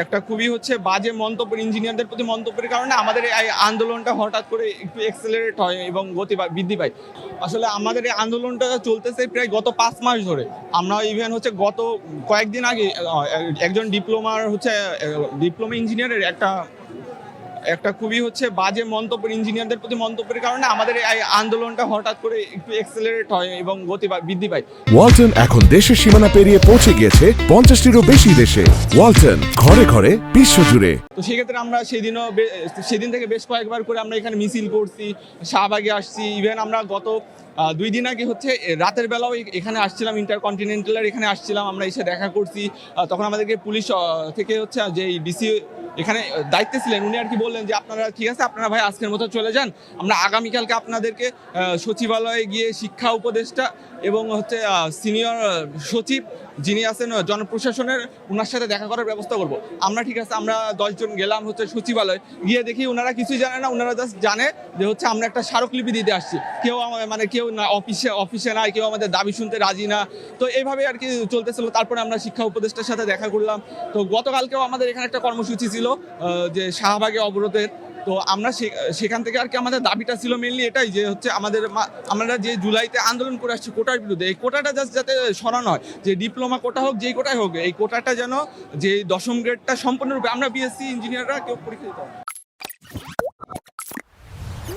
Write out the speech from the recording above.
একটা খুবই বাজে মন্তব্য, ইঞ্জিনিয়ারদের প্রতি মন্তব্যের কারণে আমাদের এই আন্দোলনটা হঠাৎ করে একটু এক্সেলারেট হয় এবং গতি বৃদ্ধি পায়। আসলে আমাদের এই আন্দোলনটা চলতেছে প্রায় গত 5 মাস ধরে। আমরা ইভেন গত কয়েকদিন আগে একজন ডিপ্লোমা ইঞ্জিনিয়ারের একটা খুবই বাজে মন্তব্য, ইঞ্জিনিয়ারদের প্রতি মন্তব্যের কারণে আমাদের এই আন্দোলনটা হঠাৎ করে একটু এক্সেলারেট হয় এবং গতি বৃদ্ধি পায়। ওয়ালটন এখন দেশের সীমানা পেরিয়ে পৌঁছে গিয়েছে 50টিরও বেশি দেশে। ওয়ালটন, ঘরে ঘরে বিশ্বজুড়ে। তো সেক্ষেত্রে আমরা সেদিন থেকে বেশ কয়েকবার করে আমরা এখানে মিছিল করছি, শাহবাগে আসছি। ইভেন আমরা গত 2 দিন আগে রাতের বেলাও এখানে আসছিলাম, ইন্টারকন্টিনেন্টালের এখানে আসছিলাম, আমরা এসে দেখা করছি। তখন আমাদেরকে পুলিশ থেকে যে ডিসি এখানে দায়িত্বে ছিলেন, উনি আর কি বললেন যে আপনারা ঠিক আছে, আপনারা ভাই আজকের মতো চলে যান, আমরা আগামীকালকে আপনাদেরকে সচিবালয়ে গিয়ে শিক্ষা উপদেষ্টা এবং সিনিয়র সচিব যিনি আছেন জনপ্রশাসনের, ওনার সাথে দেখা করার ব্যবস্থা করব। আমরা ঠিক আছে, আমরা 10 জন গেলাম সচিবালয়, গিয়ে দেখি ওনারা কিছুই জানে না। ওনারা জাস্ট জানে যে আমরা একটা স্মারকলিপি দিতে আসছি। কেউ না অফিসে নাই, কেউ আমাদের দাবি শুনতে রাজি না। তো এইভাবে আর কি চলতেছিল। তারপরে আমরা শিক্ষা উপদেষ্টার সাথে দেখা করলাম। তো গতকালকেও আমাদের এখানে একটা কর্মসূচি ছিল যে শাহবাগে অবরোধের। তো আমরা সেখান থেকে আর কি আমাদের দাবিটা ছিল মেনলি এটাই যে আমরা যে জুলাইতে আন্দোলন করে আসছি কোটার বিরুদ্ধে, এই কোটাটা জাস্ট যাতে সরানো হয়, যে ডিপ্লোমা কোটা হোক, যেই কোটাই হোক, এই কোটাটা যেন যে 10ম গ্রেডটা সম্পূর্ণরূপে আমরা বিএসসি ইঞ্জিনিয়াররা কেউ পরীক্ষা দিতে হয়।